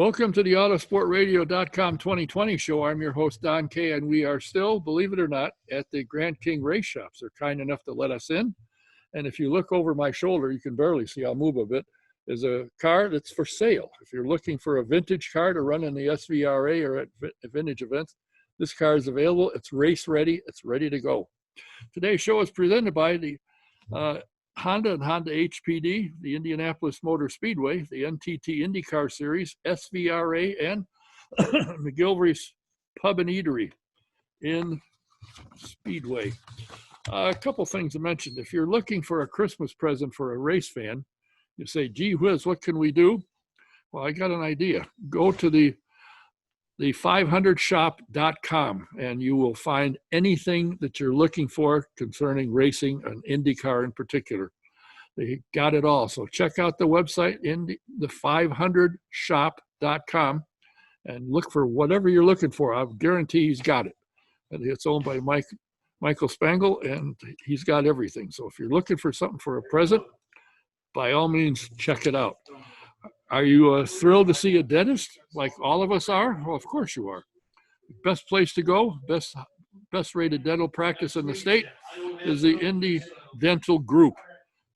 Welcome to the Autosportradio.com 2020 show. I'm your host, Don K., and we are still, believe it or not, at the Grand King Race Shops. They're kind enough to let us in. And if you look over my shoulder, you can barely see, I'll move a bit, is a car that's for sale. If you're looking for a vintage car to run in the SVRA or at vintage events, this car is available. It's race ready. It's ready to go. Today's show is presented by the Honda and Honda HPD, the Indianapolis Motor Speedway, the NTT IndyCar Series, SVRA, and McGilvery's Pub and Eatery in Speedway. A couple things to mention. If you're looking for a Christmas present for a race fan, you say, gee whiz, what can we do? Well, I got an idea. Go to the 500shop.com and you will find anything that you're looking for concerning racing and IndyCar in particular. They got it all. So check out the website, the 500shop.com, and look for whatever you're looking for. I guarantee he's got it. And it's owned by Michael Spangle, and he's got everything. So if you're looking for something for a present, by all means, check it out. Are you thrilled to see a dentist like all of us are? Well, of course you are. Best place to go, best rated dental practice in the state is the Indy Dental Group.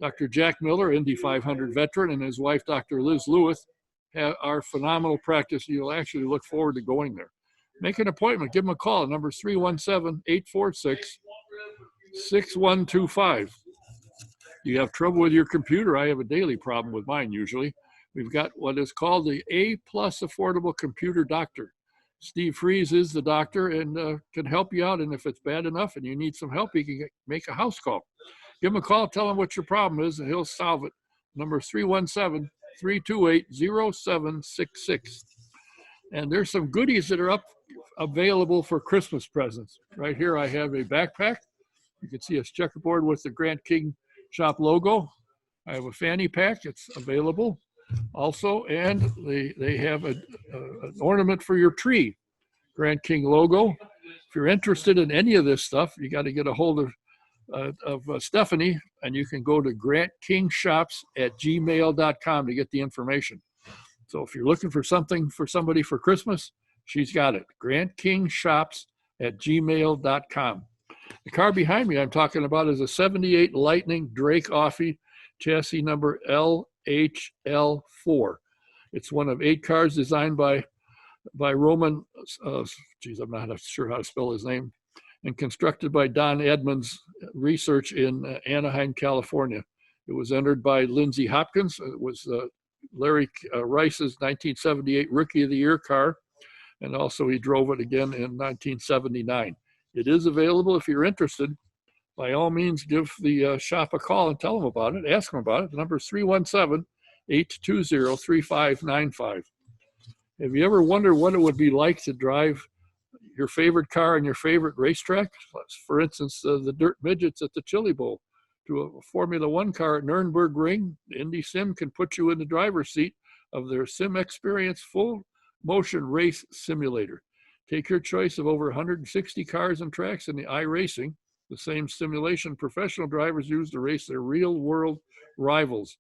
Dr. Jack Miller, Indy 500 veteran, and his wife, Dr. Liz Lewis, are phenomenal practice. You'll actually look forward to going there. Make an appointment. Give them a call. Number 317-846-6125. You have trouble with your computer? I have a daily problem with mine usually. We've got what is called the A+ Affordable Computer Doctor. Steve Freeze is the doctor and can help you out. And if it's bad enough and you need some help, you can make a house call. Give him a call, tell him what your problem is, and he'll solve it. Number 317-328-0766. And there's some goodies that are available for Christmas presents. Right here I have a backpack. You can see a checkerboard with the Grand King Shop logo. I have a fanny pack. It's available also, and they have an ornament for your tree, Grand King logo. If you're interested in any of this stuff, you got to get a hold of Stephanie, and you can go to grantkingshops@gmail.com to get the information. So if you're looking for something for somebody for Christmas, she's got it. grantkingshops@gmail.com. The car behind me I'm talking about is a 78 Lightning Drake Offie, chassis number LHL4. It's one of 8 cars designed by Roman, I'm not sure how to spell his name, and constructed by Don Edmonds Research in Anaheim, California. It was entered by Lindsey Hopkins. It was Larry Rice's 1978 Rookie of the Year car, and also he drove it again in 1979. It is available if you're interested. By all means, give the shop a call and tell them about it. Ask them about it. The number is 317-820-3595. Have you ever wondered what it would be like to drive your favorite car on your favorite racetrack? For instance, the Dirt Midgets at the Chili Bowl. To a Formula One car at Nürburgring, Indy Sim can put you in the driver's seat of their Sim Experience full motion race simulator. Take your choice of over 160 cars and tracks in the iRacing, the same simulation professional drivers use to race their real-world rivals.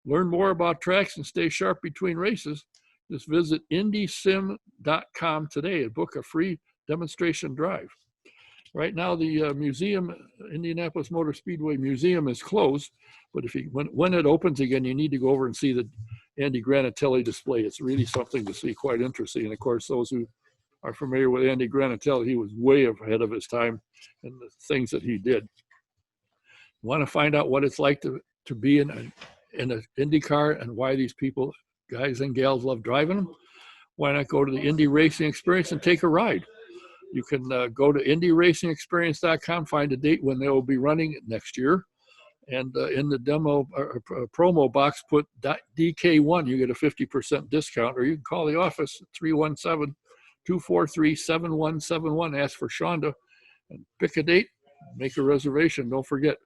Learn more about tracks and stay sharp between races. Just visit indysim.com today and book a free demonstration drive. Right now, the museum, Indianapolis Motor Speedway Museum, is closed, but when it opens again, you need to go over and see the Andy Granatelli display. It's really something to see, quite interesting. And of course, those who are familiar with Andy Granatelli, he was way ahead of his time in the things that he did. Want to find out what it's like to be in an Indy car and why these people, guys and gals, love driving them? Why not go to the Indy Racing Experience and take a ride? You can go to indyracingexperience.com, find a date when they will be running next year. And in the demo promo box, put DK1, you get a 50% discount, or you can call the office at 317-243-7171. Ask for Shonda and pick a date, make a reservation. Don't forget,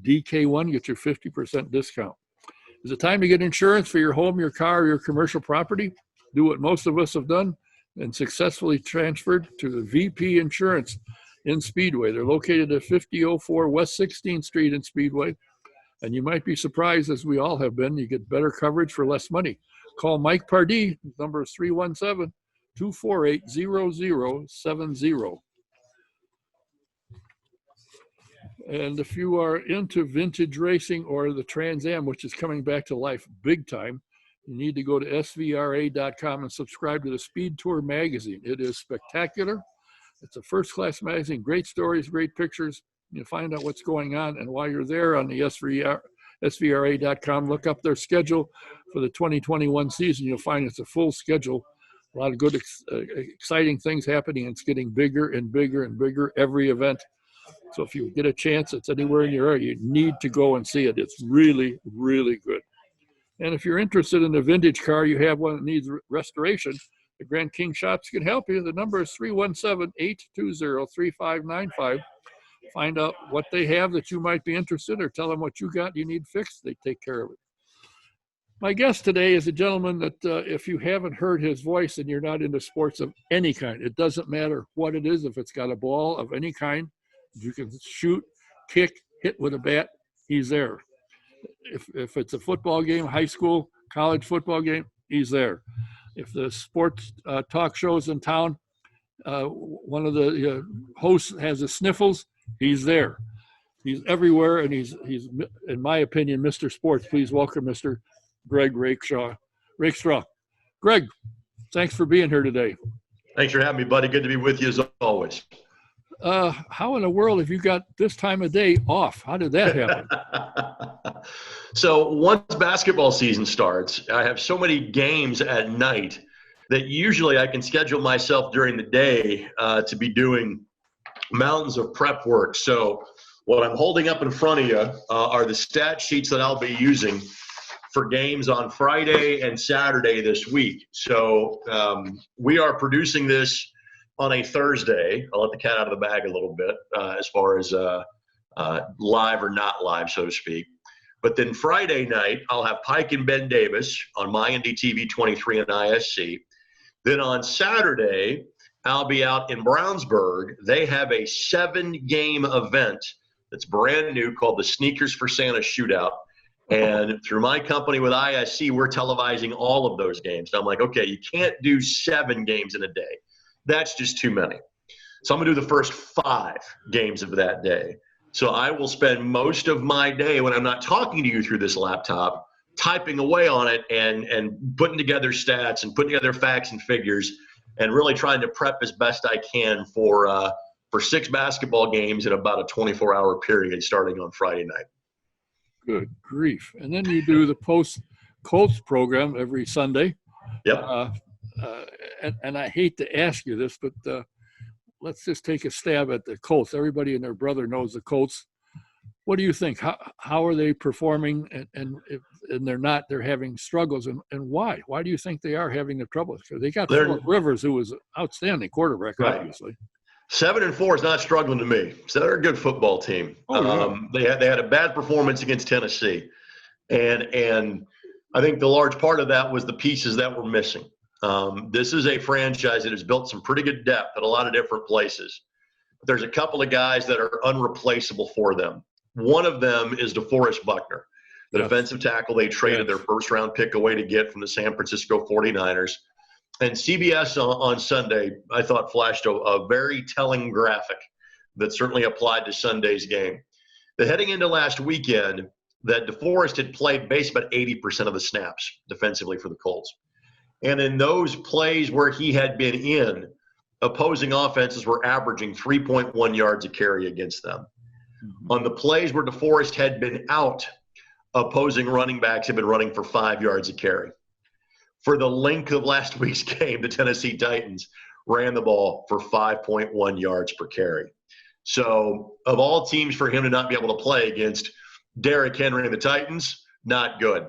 DK1, get your 50% discount. Is it time to get insurance for your home, your car, or your commercial property? Do what most of us have done and successfully transferred to the VP Insurance in Speedway. They're located at 5004 West 16th Street in Speedway. And you might be surprised, as we all have been, you get better coverage for less money. call Mike Pardee. His number is 317-248-0070. And if you are into vintage racing or the Trans Am, which is coming back to life big time, you need to go to svra.com and subscribe to the Speed Tour magazine. It is spectacular. It's a first-class magazine, great stories, great pictures. You find out what's going on. And while you're there on the svra.com, look up their schedule for the 2021 season. You'll find it's a full schedule, a lot of good, exciting things happening. It's getting bigger and bigger and bigger every event. So if you get a chance, it's anywhere in your area, you need to go and see it. It's really, really good. And if you're interested in a vintage car, you have one that needs restoration, the Grand King Shops can help you. The number is 317-820-3595. Find out what they have that you might be interested in, or tell them what you got you need fixed. They take care of it. My guest today is a gentleman that if you haven't heard his voice and you're not into sports of any kind, it doesn't matter what it is. If it's got a ball of any kind, you can shoot, kick, hit with a bat, he's there. If it's a football game, high school, college football game, he's there. If the sports talk shows in town, one of the hosts has the sniffles, he's there. He's everywhere, and he's in my opinion, Mr. Sports. Please welcome Mr. Greg Rakestraw. Greg, thanks for being here today. Thanks for having me, buddy. Good to be with you as always. How in the world have you got this time of day off? How did that happen? So once basketball season starts, I have so many games at night that usually I can schedule myself during the day to be doing mountains of prep work. So what I'm holding up in front of you are the stat sheets that I'll be using for games on Friday and Saturday this week. So we are producing this on a Thursday. I'll let the cat out of the bag a little bit as far as live or not live, so to speak. But then Friday night, I'll have Pike and Ben Davis on my Indy TV 23 and ISC. Then on Saturday, I'll be out in Brownsburg. They have a 7-game event that's brand new called the Sneakers for Santa Shootout. And through my company with ISC, we're televising all of those games. So I'm like, okay, you can't do 7 games in a day. That's just too many. So I'm going to do the first 5 games of that day. So I will spend most of my day when I'm not talking to you through this laptop, typing away on it and putting together stats and putting together facts and figures and really trying to prep as best I can for 6 basketball games in about a 24-hour period starting on Friday night. Good grief. And then you do the post-Colts program every Sunday. Yep. And I hate to ask you this, but let's just take a stab at the Colts. Everybody and their brother knows the Colts. What do you think? How are they performing? And they're having struggles. And why? Why do you think they are having the troubles? Because they got Phillip Rivers, who was an outstanding quarterback, right. Obviously. 7-4 is not struggling to me. So they're a good football team. Oh, yeah. They had a bad performance against Tennessee. And I think the large part of that was the pieces that were missing. This is a franchise that has built some pretty good depth at a lot of different places. There's a couple of guys that are unreplaceable for them. One of them is DeForest Buckner, the defensive tackle they traded their first-round pick away to get from the San Francisco 49ers. And CBS on Sunday, I thought, flashed a very telling graphic that certainly applied to Sunday's game. That heading into last weekend, that DeForest had played basically about 80% of the snaps defensively for the Colts. And in those plays where he had been in, opposing offenses were averaging 3.1 yards a carry against them. Mm-hmm. On the plays where DeForest had been out, opposing running backs had been running for 5 yards a carry. For the length of last week's game, the Tennessee Titans ran the ball for 5.1 yards per carry. So of all teams for him to not be able to play against Derrick Henry and the Titans, not good.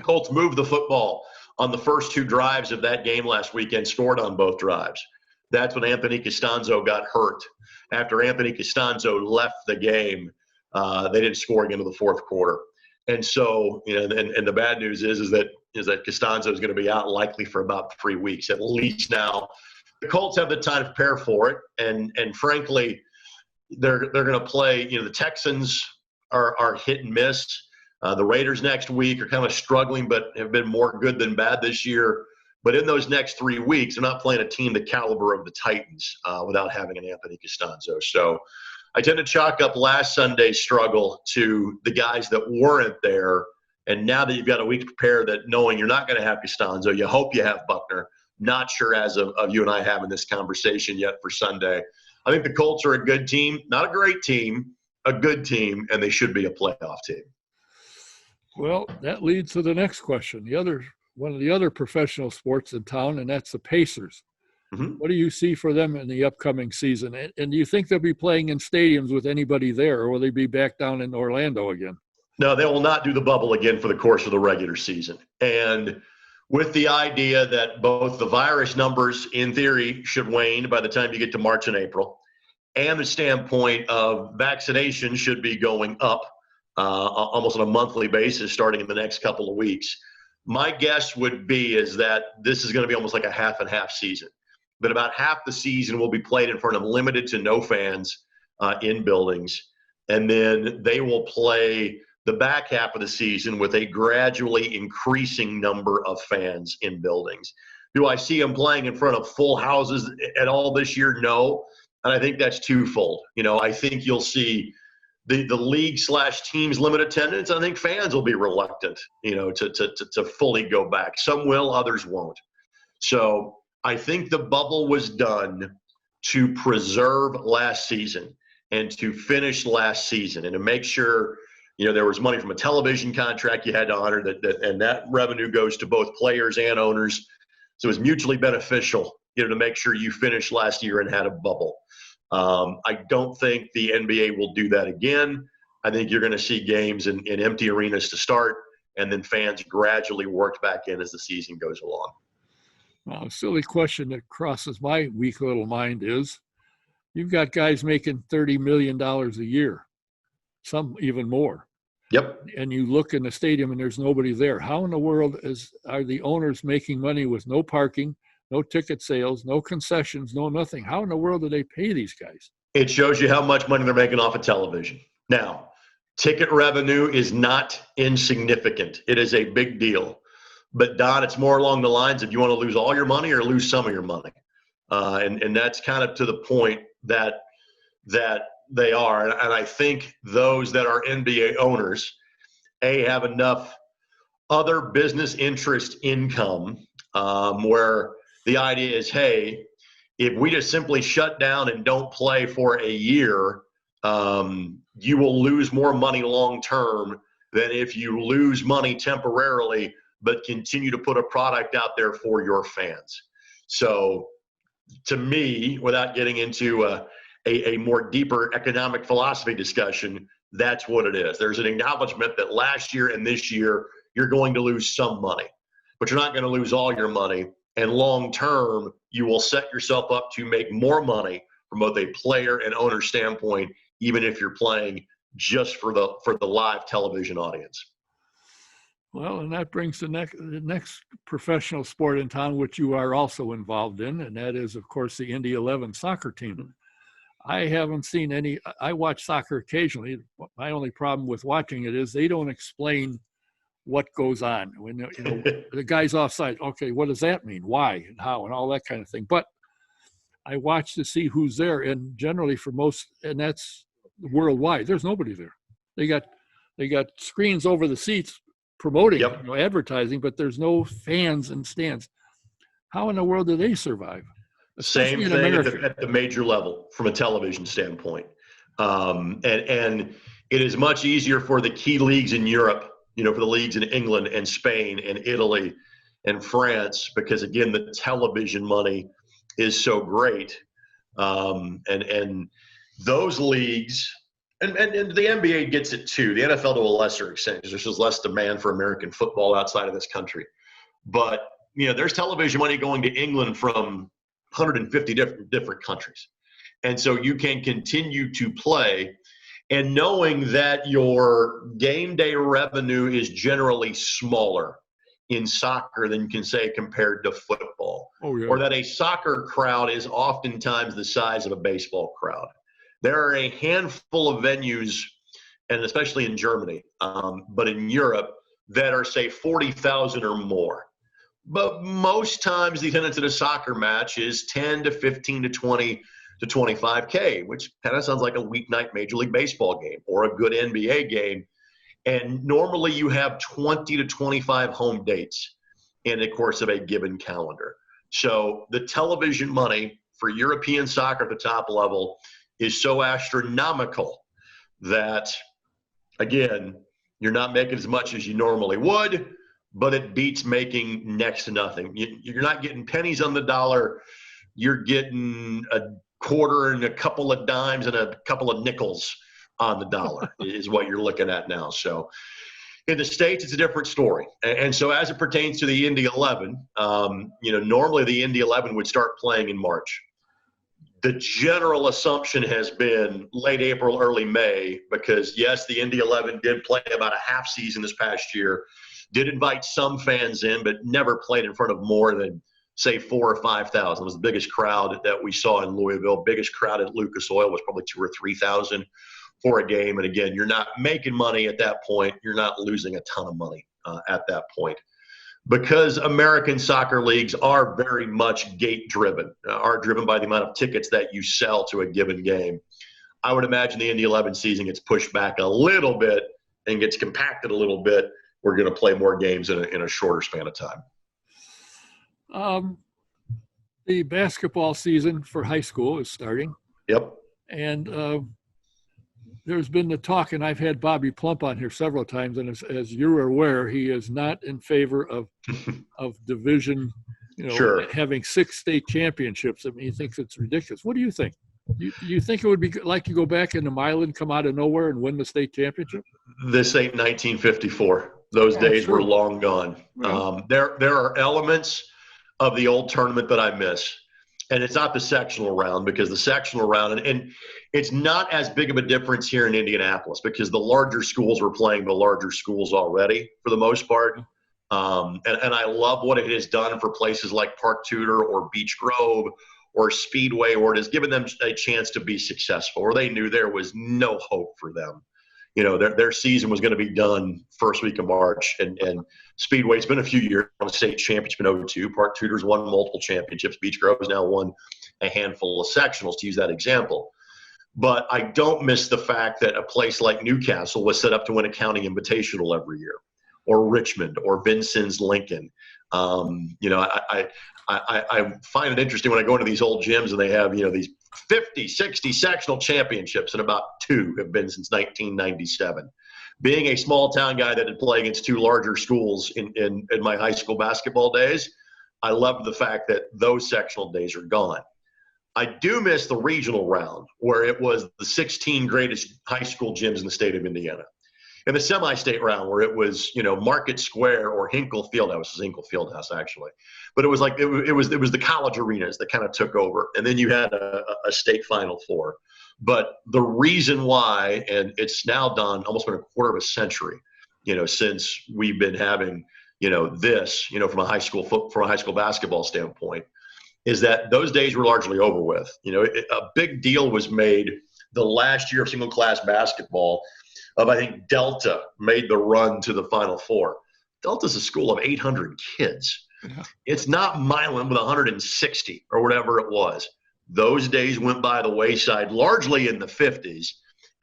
Colts moved the football on the first 2 drives of that game last weekend, scored on both drives. That's when Anthony Costanzo got hurt. After Anthony Costanzo left the game, they didn't score again into the fourth quarter. And so, and the bad news is that Costanzo is going to be out likely for about 3 weeks at least. Now, the Colts have the time to prepare for it, and frankly, they're going to play. The Texans are hit and miss. The Raiders next week are kind of struggling, but have been more good than bad this year. But in those next 3 weeks, they're not playing a team the caliber of the Titans without having an Anthony Costanzo. So I tend to chalk up last Sunday's struggle to the guys that weren't there. And now that you've got a week to prepare, that knowing you're not going to have Costanzo, you hope you have Buckner. Not sure as of you and I having this conversation yet for Sunday. I think the Colts are a good team, not a great team, a good team, and they should be a playoff team. Well, that leads to the next question. One of the other professional sports in town, and that's the Pacers. Mm-hmm. What do you see for them in the upcoming season? And do you think they'll be playing in stadiums with anybody there, or will they be back down in Orlando again? No, they will not do the bubble again for the course of the regular season. And with the idea that both the virus numbers, in theory, should wane by the time you get to March and April, and the standpoint of vaccination should be going up almost on a monthly basis starting in the next couple of weeks. My guess would be is that this is going to be almost like a half and half season. That about half the season will be played in front of limited to no fans in buildings. And then they will play the back half of the season with a gradually increasing number of fans in buildings. Do I see them playing in front of full houses at all this year? No. And I think that's twofold. I think you'll see the league/teams limit attendance. I think fans will be reluctant, to fully go back. Some will, others won't. So I think the bubble was done to preserve last season and to finish last season and to make sure, there was money from a television contract you had to honor and that revenue goes to both players and owners. So it was mutually beneficial, to make sure you finished last year and had a bubble. I don't think the NBA will do that again. I think you're going to see games in empty arenas to start, and then fans gradually worked back in as the season goes along. Well, a silly question that crosses my weak little mind is, you've got guys making $30 million a year, some even more. Yep. And you look in the stadium and there's nobody there. How in the world are the owners making money with no parking, no ticket sales, no concessions, no nothing? How in the world do they pay these guys? It shows you how much money they're making off of television. Now, ticket revenue is not insignificant. It is a big deal. But, Don, it's more along the lines of you want to lose all your money or lose some of your money. And that's kind of to the point that they are. And I think those that are NBA owners, have enough other business interest income where the idea is, hey, if we just simply shut down and don't play for a year, you will lose more money long term than if you lose money temporarily but continue to put a product out there for your fans. So to me, without getting into a more deeper economic philosophy discussion, that's what it is. There's an acknowledgement that last year and this year, you're going to lose some money, but you're not going to lose all your money. And long term, you will set yourself up to make more money from both a player and owner standpoint, even if you're playing just for the live television audience. Well, and that brings the next professional sport in town, which you are also involved in, and that is, of course, the Indy 11 soccer team. I haven't seen any. I watch soccer occasionally. My only problem with watching it is they don't explain what goes on. When the guy's offside, okay, what does that mean? Why and how and all that kind of thing. But I watch to see who's there, and generally for most, and that's worldwide, there's nobody there. They got screens over the seats promoting, advertising, but there's no fans and stands. How in the world do they survive? Same thing at the major level from a television standpoint. And it is much easier for the key leagues in Europe, for the leagues in England and Spain and Italy and France, because again, the television money is so great. And those leagues, and the NBA gets it too. The NFL to a lesser extent, because there's just less demand for American football outside of this country. But, there's television money going to England from 150 different countries. And so you can continue to play, and knowing that your game day revenue is generally smaller in soccer than you can say compared to football, or that a soccer crowd is oftentimes the size of a baseball crowd. There are a handful of venues and especially in Germany, but in Europe, that are, say, 40,000 or more. But most times the attendance at a soccer match is 10 to 15 to 20 to 25K, which kind of sounds like a weeknight Major League Baseball game or a good NBA game. And normally you have 20 to 25 home dates in the course of a given calendar. So the television money for European soccer at the top level is so astronomical that, again, you're not making as much as you normally would, but it beats making next to nothing. You're not getting pennies on the dollar. You're getting a quarter and a couple of dimes and a couple of nickels on the dollar is what you're looking at now. So in the States, it's a different story. And so as it pertains to the Indy 11, normally the Indy 11 would start playing in March. The general assumption has been late April, early May, because yes, the Indy 11 did play about a half season this past year, did invite some fans in, but never played in front of more than, say, 4,000 or 5,000. It was the biggest crowd that we saw in Louisville. Biggest crowd at Lucas Oil was probably 2,000 or 3,000 for a game. And again, you're not making money at that point. You're not losing a ton of money at that point. Because American soccer leagues are very much gate driven, are driven by the amount of tickets that you sell to a given game. I would imagine the Indy 11 season gets pushed back a little bit and gets compacted a little bit. We're going to play more games in a shorter span of time. The basketball season for high school is starting. Yep. And there's been the talk, and I've had Bobby Plump on here several times, and as you're aware, he is not in favor of division, Sure. having 6 state championships. I mean, he thinks it's ridiculous. What do you think? Do you think it would be like you go back into Milan, come out of nowhere, and win the state championship? This ain't 1954. Those days sure. were long gone. Yeah. There are elements of the old tournament that I miss. And it's not the sectional round, because the sectional round, and it's not as big of a difference here in Indianapolis because the larger schools were playing the larger schools already for the most part. And I love what it has done for places like Park Tudor or Beech Grove or Speedway, where it has given them a chance to be successful, or they knew there was no hope for them. Their season was going to be done first week of March, and Speedway's been a few years on a state championship in 2002. Park Tudor's won multiple championships. Beech Grove has now won a handful of sectionals, to use that example. But I don't miss the fact that a place like Newcastle was set up to win a county invitational every year, or Richmond, or Vincennes Lincoln. I find it interesting when I go into these old gyms and they have, these 50, 60 sectional championships, and about 2 have been since 1997. Being a small town guy that had played against 2 larger schools in my high school basketball days, I love the fact that those sectional days are gone. I do miss the regional round, where it was the 16 greatest high school gyms in the state of Indiana. In the semi-state round, where it was, Market Square or Hinkle Fieldhouse, was Hinkle Fieldhouse actually, but it was like it was the college arenas that kind of took over, and then you had a state Final Four. But the reason why, and it's now done almost been a quarter of a century, since we've been having, this, from a high school basketball standpoint, is that those days were largely over with. A big deal was made the last year of single class basketball. I think Delta made the run to the Final Four. Delta's a school of 800 kids. Yeah. It's not Milan with 160 or whatever it was. Those days went by the wayside largely in the 50s.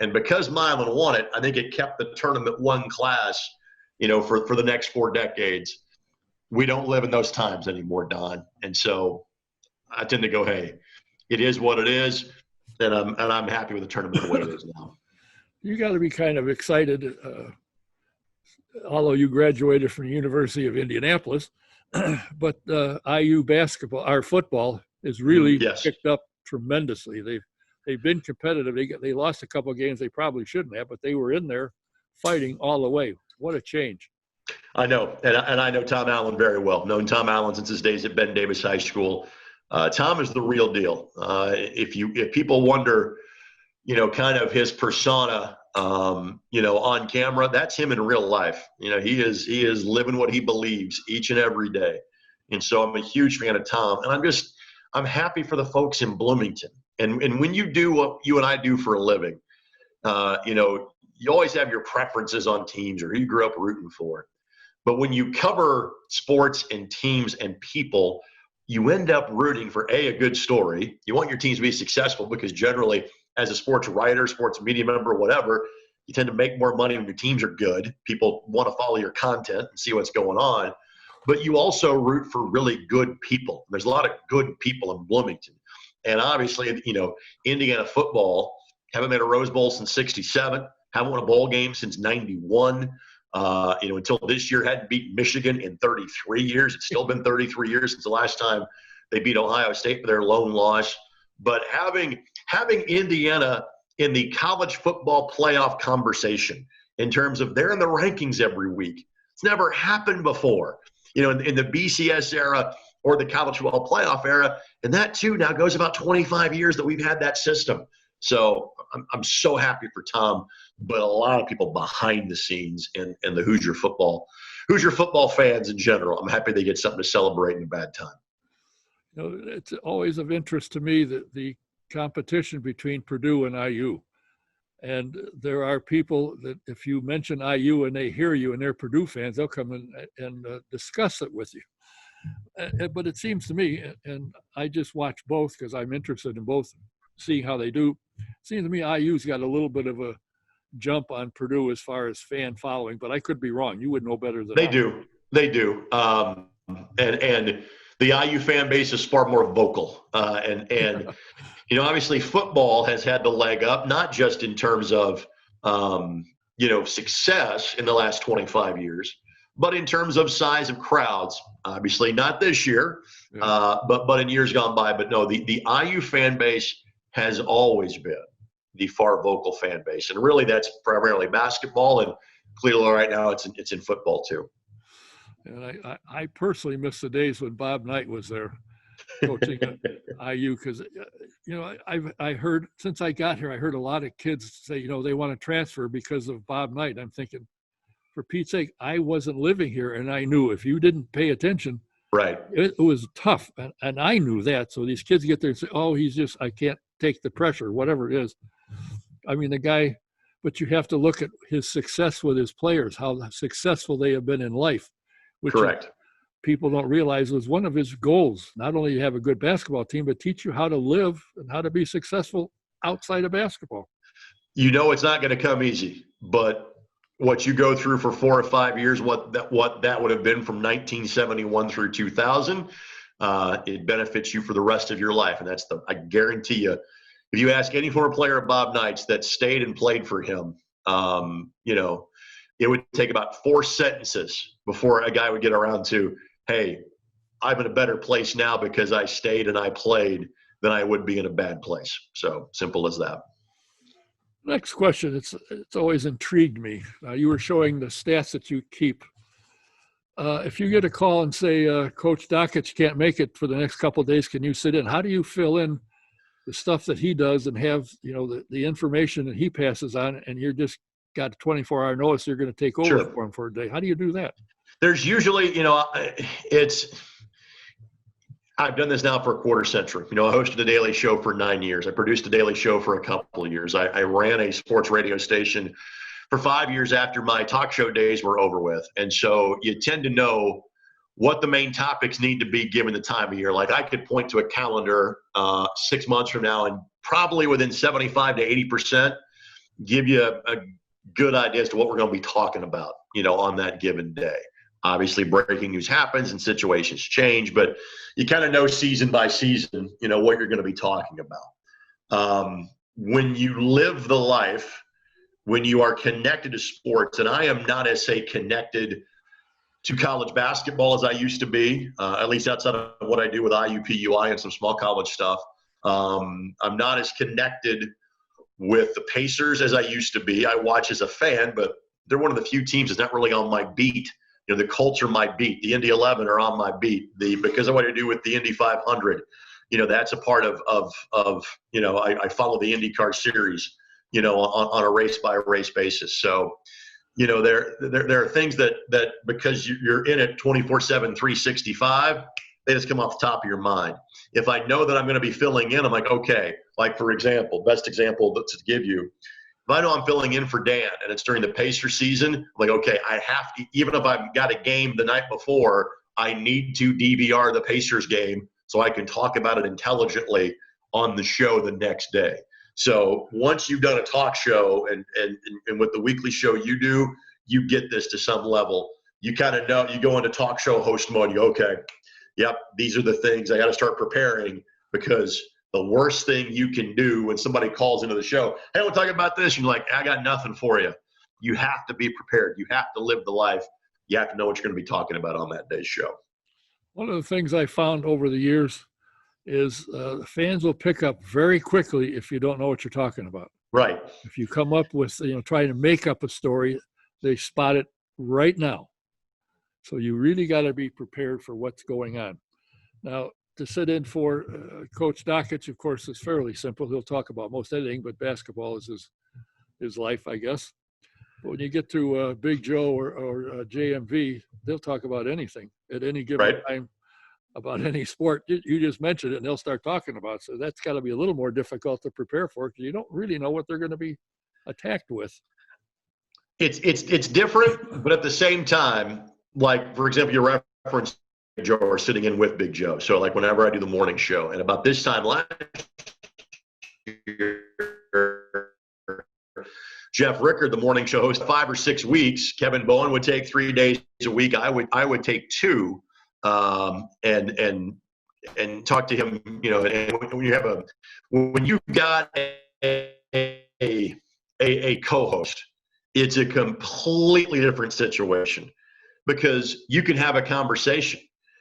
And because Milan won it, I think it kept the tournament one class, for the next 4 decades. We don't live in those times anymore, Don. And so I tend to go, hey, it is what it is. And I'm happy with the tournament the way it is now. You got to be kind of excited, although you graduated from the University of Indianapolis, but IU basketball, our football, is really picked up tremendously. They've been competitive. They lost a couple of games they probably shouldn't have, but they were in there fighting all the way. What a change! I know, and I know Tom Allen very well. Known Tom Allen since his days at Ben Davis High School. Tom is the real deal. If people wonder, kind of his persona, on camera, that's him in real life. He is living what he believes each and every day. And so I'm a huge fan of Tom, and I'm happy for the folks in Bloomington. And when you do what you and I do for a living, you always have your preferences on teams or who you grew up rooting for. But when you cover sports and teams and people, you end up rooting for a good story. You want your teams to be successful because generally, as a sports writer, sports media member, whatever, you tend to make more money when your teams are good. People want to follow your content and see what's going on. But you also root for really good people. There's a lot of good people in Bloomington. And obviously, Indiana football haven't made a Rose Bowl since '67, haven't won a bowl game since '91. Until this year, hadn't beat Michigan in 33 years. It's still been 33 years since the last time they beat Ohio State for their lone loss. But having Indiana in the college football playoff conversation in terms of they're in the rankings every week, it's never happened before. In the BCS era or the college football playoff era, and that too now goes about 25 years that we've had that system. So I'm so happy for Tom, but a lot of people behind the scenes and the Hoosier football fans in general, I'm happy they get something to celebrate in a bad time. It's always of interest to me that the competition between Purdue and IU. And there are people that if you mention IU and they hear you and they're Purdue fans, they'll come in and discuss it with you. But it seems to me, and I just watch both because I'm interested in both, seeing how they do. It seems to me IU's got a little bit of a jump on Purdue as far as fan following, but I could be wrong. You would know better than They do. And the IU fan base is far more vocal. Obviously football has had the leg up, not just in terms of, success in the last 25 years, but in terms of size of crowds. Obviously not this year, but in years gone by. But no, the IU fan base has always been the far vocal fan base. And really that's primarily basketball, and clearly right now it's in football too. And I personally miss the days when Bob Knight was there coaching at IU because, I heard since I got here, I heard a lot of kids say, they want to transfer because of Bob Knight. I'm thinking, for Pete's sake, I wasn't living here, and I knew if you didn't pay attention, right, it was tough, and I knew that. So these kids get there and say, "Oh, I can't take the pressure," whatever it is. I mean, the guy, but you have to look at his success with his players, how successful they have been in life. Which correct. People don't realize was one of his goals, not only to have a good basketball team, but teach you how to live and how to be successful outside of basketball. It's not going to come easy, but what you go through for 4 or 5 years, what that would have been from 1971 through 2000, it benefits you for the rest of your life. And I guarantee you, if you ask any former player of Bob Knight's that stayed and played for him, it would take about 4 sentences before a guy would get around to, hey, I'm in a better place now because I stayed and I played than I would be in a bad place. So simple as that. Next question. It's always intrigued me. You were showing the stats that you keep. If you get a call and say, Coach Dakich can't make it for the next couple of days, can you sit in? How do you fill in the stuff that he does and have, the information that he passes on, and you're just got a 24-hour notice you're going to take over for him for a day? How do you do that? There's usually, I've done this now for a quarter century. I hosted a daily show for 9 years. I produced a daily show for a couple of years. I ran a sports radio station for 5 years after my talk show days were over with. And so you tend to know what the main topics need to be given the time of year. Like I could point to a calendar 6 months from now and probably within 75 to 80% give you a good idea as to what we're going to be talking about, on that given day. Obviously, breaking news happens and situations change, but you kind of know season by season, what you're going to be talking about. When you live the life, when you are connected to sports, and I am not as, say, connected to college basketball as I used to be, at least outside of what I do with IUPUI and some small college stuff. I'm not as connected with the Pacers as I used to be. I watch as a fan, but they're one of the few teams that's not really on my beat. The Colts are my beat. The Indy 11 are on my beat. Because of what I do with the Indy 500, that's a part of I follow the IndyCar series, on a race by race basis. So, there are things that because you're in it 24/7, 365, they just come off the top of your mind. If I know that I'm going to be filling in, I'm like, okay, like for example, best example to give you, If I know I'm filling in for Dan and it's during the Pacer season, I'm like, okay, I have to, even if I've got a game the night before, I need to DVR the Pacers game so I can talk about it intelligently on the show the next day. So once you've done a talk show and with the weekly show you do, you get this to some level. You kind of know, you go into talk show host mode, you go, okay, yep, these are the things I got to start preparing, because the worst thing you can do when somebody calls into the show, hey, we'll talk about this. You're like, I got nothing for you. You have to be prepared. You have to live the life. You have to know what you're going to be talking about on that day's show. One of the things I found over the years is fans will pick up very quickly if you don't know what you're talking about. Right. If you come up with, trying to make up a story, they spot it right now. So you really got to be prepared for what's going on. Now, to sit in for Coach Dakich, of course, is fairly simple. He'll talk about most anything, but basketball is his life, I guess. But when you get to Big Joe or JMV, they'll talk about anything at any given time, about any sport. You just mentioned it, and they'll start talking about it. So that's got to be a little more difficult to prepare for, because you don't really know what they're going to be attacked with. It's different, but at the same time, like, for example, your reference Big Joe or sitting in with Big Joe. So like whenever I do the morning show, and about this time last year, Jeff Rickard, the morning show host, 5 or 6 weeks. Kevin Bowen would take 3 days a week. I would take 2, and talk to him. And when you've got a co-host, it's a completely different situation, because you can have a conversation.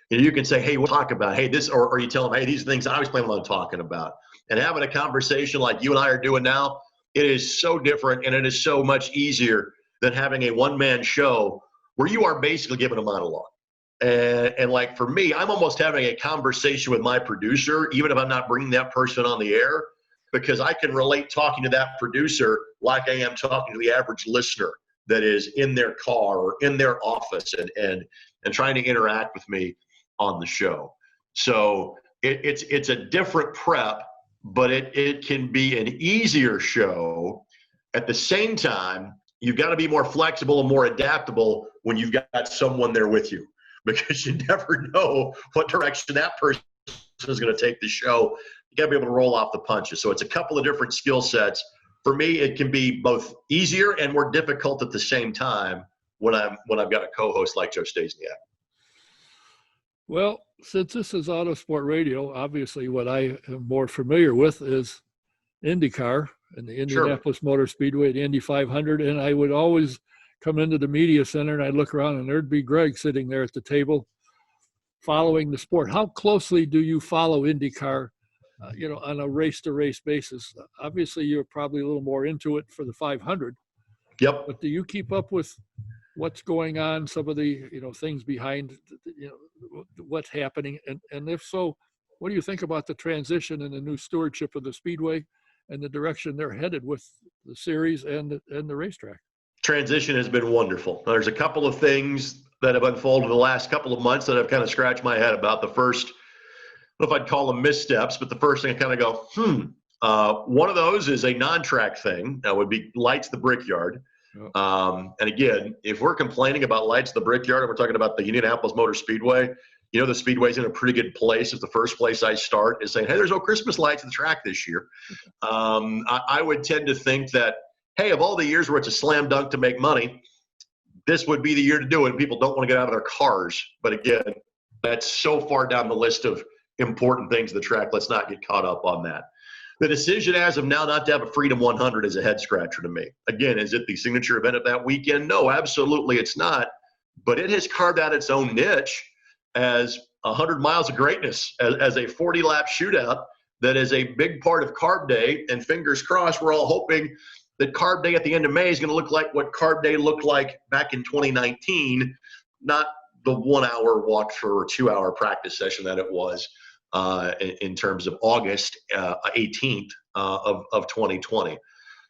You can say, hey, we'll talk about, hey, this, or you tell them, hey, these are things I was planning on talking about. And having a conversation like you and I are doing now, it is so different, and it is so much easier than having a one-man show where you are basically giving a monologue. And like for me, I'm almost having a conversation with my producer, even if I'm not bringing that person on the air, because I can relate talking to that producer like I am talking to the average listener that is in their car or in their office and trying to interact with me on the show. So it's a different prep, but it can be an easier show. At the same time, you've got to be more flexible and more adaptable when you've got someone there with you, because you never know what direction that person is going to take the show. You got to be able to roll off the punches. So it's a couple of different skill sets. For me, it can be both easier and more difficult at the same time when I've got a co-host like Joe Stasiak. Well, since this is Autosport Radio, obviously what I am more familiar with is IndyCar and the Indianapolis Motor Speedway, the Indy 500. And I would always come into the media center and I'd look around and there'd be Greg sitting there at the table following the sport. How closely do you follow IndyCar, on a race-to-race basis? Obviously, you're probably a little more into it for the 500. Yep. But do you keep up with what's going on, some of the things behind what's happening, and if so, what do you think about the transition and the new stewardship of the Speedway and the direction they're headed with the series and the racetrack? Transition has been wonderful. There's a couple of things that have unfolded the last couple of months that I've kind of scratched my head about. The first, I don't know if I'd call them missteps, but the first thing I kind of go, one of those is a non-track thing. That would be Lights the Brickyard. And again, if we're complaining about Lights the Brickyard and we're talking about the Indianapolis Motor Speedway, the Speedway's in a pretty good place. If the first place I start is saying, hey, there's no Christmas lights at the track this year, I would tend to think that, hey, of all the years where it's a slam dunk to make money, this would be the year to do it. People don't want to get out of their cars. But again, that's so far down the list of important things of the track. Let's not get caught up on that. The decision as of now not to have a Freedom 100 is a head scratcher to me. Again, is it the signature event of that weekend? No, absolutely it's not. But it has carved out its own niche as 100 miles of greatness, as a 40-lap shootout that is a big part of Carb Day. And fingers crossed, we're all hoping that Carb Day at the end of May is going to look like what Carb Day looked like back in 2019, not the 1-hour walkthrough or 2-hour practice session that it was in terms of August 18th of 2020.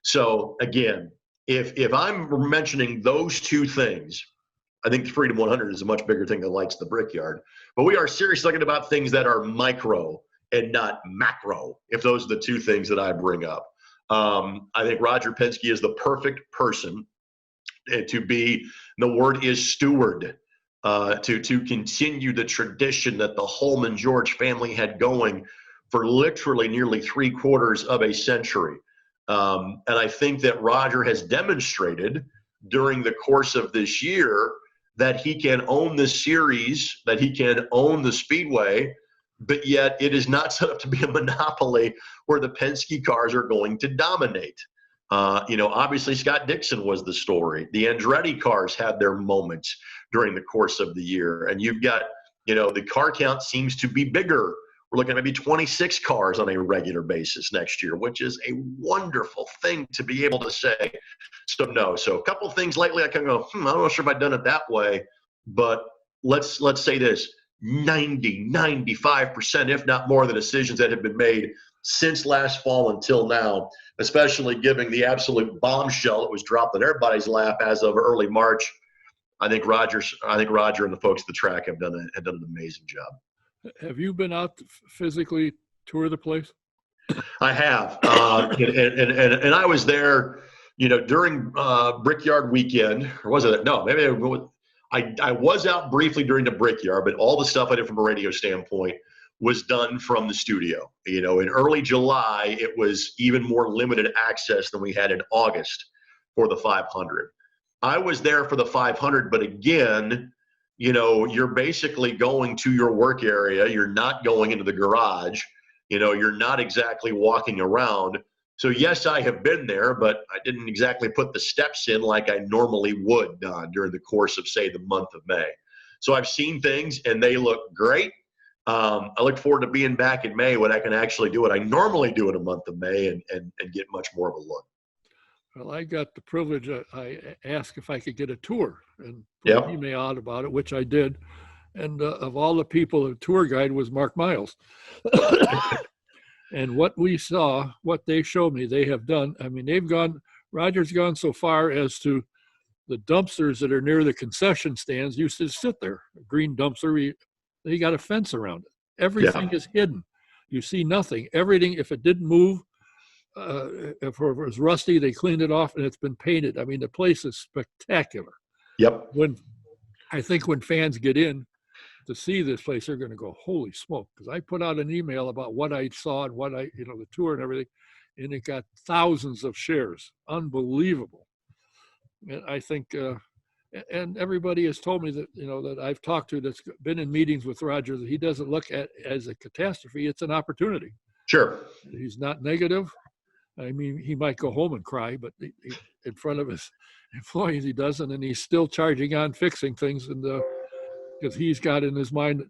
So again, if I'm mentioning those two things, I think the Freedom 100 is a much bigger thing than Lights the Brickyard. But we are seriously talking about things that are micro and not macro, if those are the two things that I bring up. I think Roger Penske is the perfect person to be, the word is steward, to continue the tradition that the Holman George family had going for literally nearly 3/4 of a century. And I think that Roger has demonstrated during the course of this year that he can own the series, that he can own the speedway, but yet it is not set up to be a monopoly where the Penske cars are going to dominate. Obviously Scott Dixon was the story. The Andretti cars had their moments during the course of the year. And you've got, the car count seems to be bigger. We're looking at maybe 26 cars on a regular basis next year, which is a wonderful thing to be able to say. So a couple of things lately I can go, I'm not sure if I've done it that way, but let's say this, 95%, if not more, of the decisions that have been made since last fall until now, especially given the absolute bombshell that was dropped in everybody's lap as of early March. I think Roger and the folks at the track have done an amazing job. Have you been out to physically tour the place? I have, and I was there, during Brickyard weekend, or was it? No, maybe I was out briefly during the Brickyard, but all the stuff I did from a radio standpoint was done from the studio. In early July, it was even more limited access than we had in August for the 500. I was there for the 500, but again, you're basically going to your work area. You're not going into the garage. You're not exactly walking around. So yes, I have been there, but I didn't exactly put the steps in like I normally would during the course of, say, the month of May. So I've seen things and they look great. I look forward to being back in May when I can actually do what I normally do in a month of May and get much more of a look. Well, I got the privilege. I asked if I could get a tour and put an email out about it, which I did. And of all the people, the tour guide was Mark Miles. And what we saw, what they showed me, they have done. I mean, Roger's gone so far as to the dumpsters that are near the concession stands used to sit there. A green dumpster, they got a fence around it. Everything is hidden. You see nothing. Everything, if it didn't move, if it was rusty, they cleaned it off and it's been painted. I mean, the place is spectacular. Yep. I think when fans get in to see this place, they're going to go, holy smoke. Because I put out an email about what I saw and what the tour and everything, and it got thousands of shares. Unbelievable. And I think, and everybody has told me that, that I've talked to that's been in meetings with Roger, that he doesn't look at it as a catastrophe. It's an opportunity. Sure. He's not negative. I mean, he might go home and cry, but in front of his employees, he doesn't, and he's still charging on fixing things. And because he's got in his mind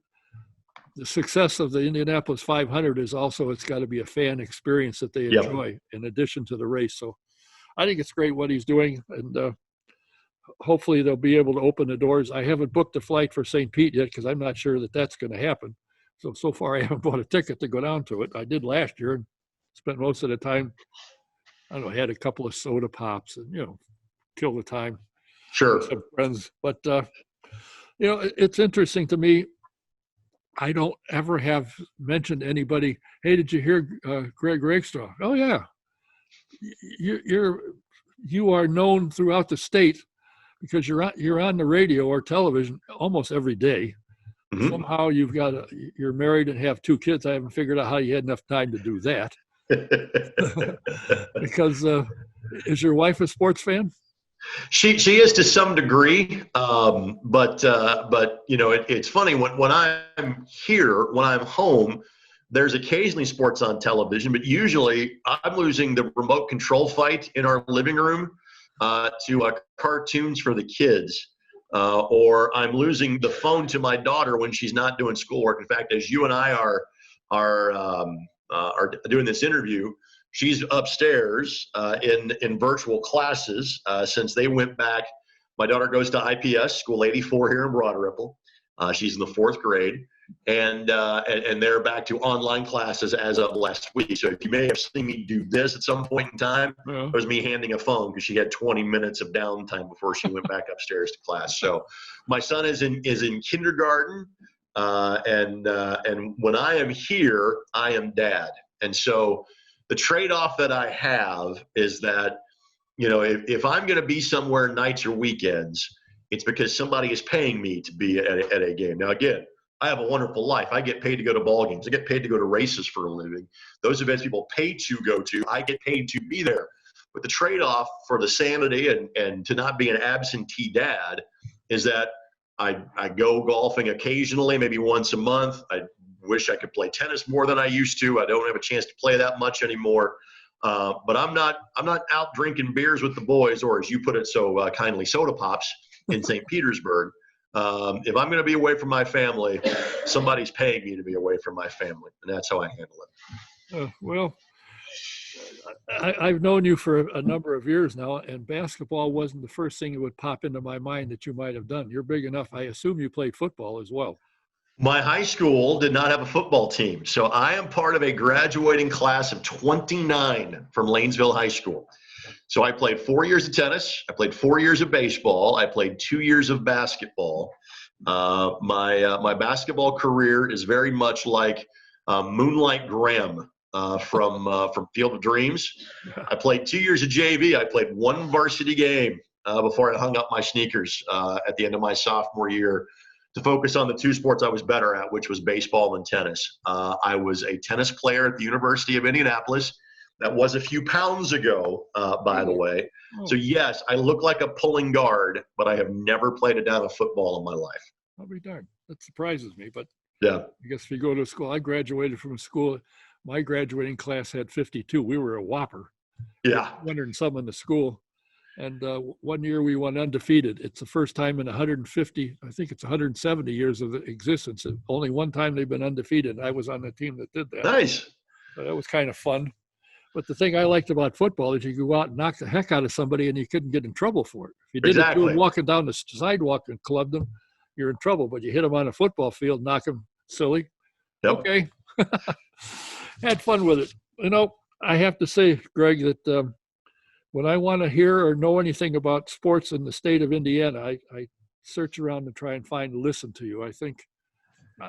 the success of the Indianapolis 500 is also, it's got to be a fan experience that they enjoy in addition to the race. So I think it's great what he's doing, and hopefully they'll be able to open the doors. I haven't booked a flight for St. Pete yet because I'm not sure that that's going to happen. So far I haven't bought a ticket to go down to it. I did last year and spent most of the time, I don't know, had a couple of soda pops and, kill the time. Sure. With some friends. But, it's interesting to me. I don't ever have mentioned to anybody, hey, did you hear Greg Rakestraw? Oh, yeah. You are known throughout the state because you're on the radio or television almost every day. Mm-hmm. Somehow you're married and have 2 kids. I haven't figured out how you had enough time to do that. Because is your wife a sports fan? She is to some degree, but it's funny when I'm here, when I'm home, there's occasionally sports on television, but usually I'm losing the remote control fight in our living room to cartoons for the kids. Or I'm losing the phone to my daughter when she's not doing schoolwork. In fact, as you and I are doing this interview, she's upstairs in virtual classes since they went back. My daughter goes to IPS, School 84 here in Broad Ripple. She's in the 4th grade, and they're back to online classes as of last week. So if you may have seen me do this at some point in time, it was me handing a phone because she had 20 minutes of downtime before she went back upstairs to class. So my son is in kindergarten, and when I am here, I am dad. And so The trade-off that I have is that, if I'm going to be somewhere nights or weekends, it's because somebody is paying me to be at a game. Now, again, I have a wonderful life. I get paid to go to ball games. I get paid to go to races for a living. Those events people pay to go to, I get paid to be there. But the trade-off for the sanity and to not be an absentee dad is that I go golfing occasionally, maybe once a month. I wish I could play tennis more than I used to. I don't have a chance to play that much anymore. But I'm not out drinking beers with the boys, or as you put it so kindly, soda pops in St. Petersburg. If I'm going to be away from my family, somebody's paying me to be away from my family, and that's how I handle it. Well, I've known you for a number of years now, and basketball wasn't the first thing that would pop into my mind that you might have done. You're big enough. I assume you played football as well. My high school did not have a football team, so I am part of a graduating class of 29 from Lanesville High School. So I played 4 years of tennis. I played 4 years of baseball. I played 2 years of basketball. My basketball career is very much like Moonlight Graham from Field of Dreams. I played 2 years of JV. I played one varsity game before I hung up my sneakers at the end of my sophomore year to focus on the two sports I was better at, which was baseball and tennis. I was a tennis player at the University of Indianapolis. That was a few pounds ago, by the way. So, yes, I look like a pulling guard, but I have never played a down of football in my life. I'll be darned. That surprises me. But yeah, I guess if you go to school, I graduated from a school. My graduating class had 52. We were a whopper. Yeah. 100 and some in the school. And 1 year we went undefeated. It's the first time in 150, I think it's 170 years of existence. Only one time they've been undefeated. I was on the team that did that. Nice. So that was kind of fun. But the thing I liked about football is you could go out and knock the heck out of somebody and you couldn't get in trouble for it. If you did it to them walking down the sidewalk and clubbed them, you're in trouble. But you hit them on a football field, knock them silly. Yep. Okay. Had fun with it. I have to say, Greg, that when I want to hear or know anything about sports in the state of Indiana, I search around and try and listen to you. I think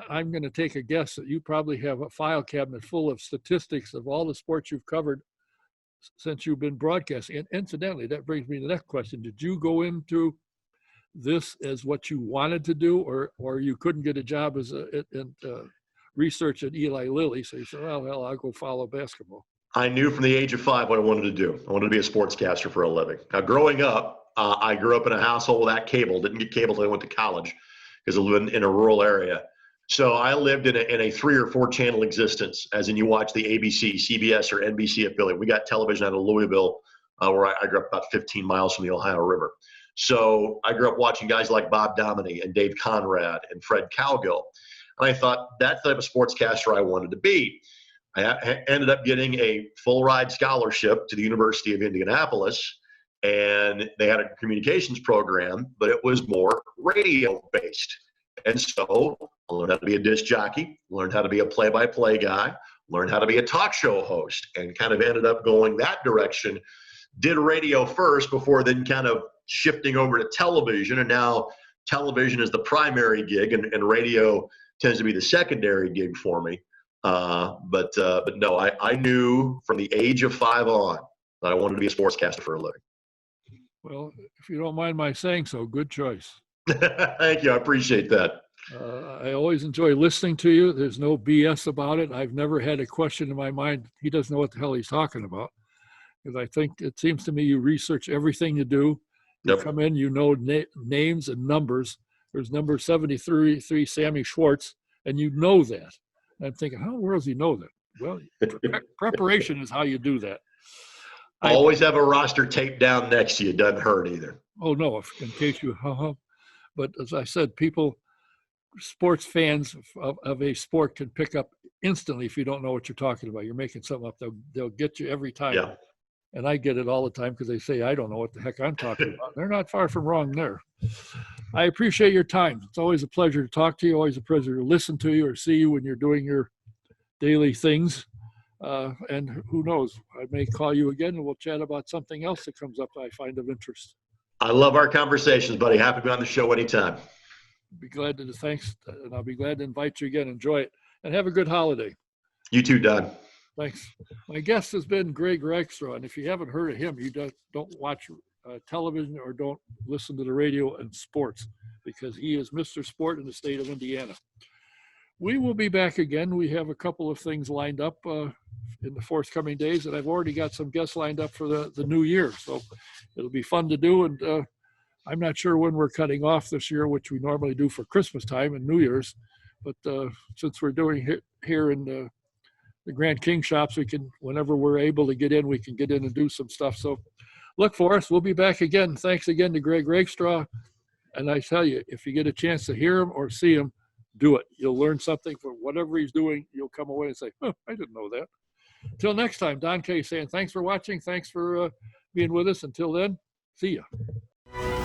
I'm going to take a guess that you probably have a file cabinet full of statistics of all the sports you've covered since you've been broadcasting. And incidentally, that brings me to the next question. Did you go into this as what you wanted to do, or you couldn't get a job as in research at Eli Lilly, so you said, well, I'll go follow basketball? I knew from the age of 5 what I wanted to do. I wanted to be a sportscaster for a living. Now, growing up, I grew up in a household without cable. Didn't get cable until I went to college because I lived in a rural area. So I lived in a 3 or 4 channel existence, as in you watch the ABC, CBS, or NBC affiliate. We got television out of Louisville, where I grew up about 15 miles from the Ohio River. So I grew up watching guys like Bob Dominy and Dave Conrad and Fred Cowgill. And I thought that's the type of sportscaster I wanted to be. I ended up getting a full ride scholarship to the University of Indianapolis, and they had a communications program, but it was more radio based. And so I learned how to be a disc jockey, learned how to be a play-by-play guy, learned how to be a talk show host, and kind of ended up going that direction. Did radio first before then kind of shifting over to television, and now television is the primary gig, and radio tends to be the secondary gig for me. But no, I knew from the age of 5 on that I wanted to be a sportscaster for a living. Well, if you don't mind my saying so, good choice. Thank you. I appreciate that. I always enjoy listening to you. There's no BS about it. I've never had a question in my mind. He doesn't know what the hell he's talking about. Because I think it seems to me you research everything you do. You come in, you know names and numbers. There's number 73, Sammy Schwartz, and you know that. And I'm thinking, how in the world does he know that? Well, preparation is how you do that. Always have a roster taped down next to you. Doesn't hurt either. Oh, no, in case you, but as I said, sports fans of a sport can pick up instantly if you don't know what you're talking about. You're making something up. They'll get you every time. Yeah. And I get it all the time because they say, I don't know what the heck I'm talking about. They're not far from wrong there. I appreciate your time. It's always a pleasure to talk to you. Always a pleasure to listen to you or see you when you're doing your daily things. And who knows, I may call you again and we'll chat about something else that comes up I find of interest. I love our conversations, buddy. Happy to be on the show anytime. Thanks. And I'll be glad to invite you again. Enjoy it and have a good holiday. You too, Don. Thanks. My guest has been Greg Rakestraw, and if you haven't heard of him, you don't watch television or don't listen to the radio and sports, because he is Mr. Sport in the state of Indiana. We will be back again. We have a couple of things lined up in the forthcoming days, and I've already got some guests lined up for the new year. So it'll be fun to do. And I'm not sure when we're cutting off this year, which we normally do for Christmas time and New Year's. But since we're doing it here in the Grand King shops, we can, whenever we're able to get in, we can get in and do some stuff. So look for us. We'll be back again. Thanks again to Greg Rakestraw. And I tell you, if you get a chance to hear him or see him, do it. You'll learn something from whatever he's doing. You'll come away and say, oh, I didn't know that. Until next time, Don K saying thanks for watching. Thanks for being with us. Until then, see ya.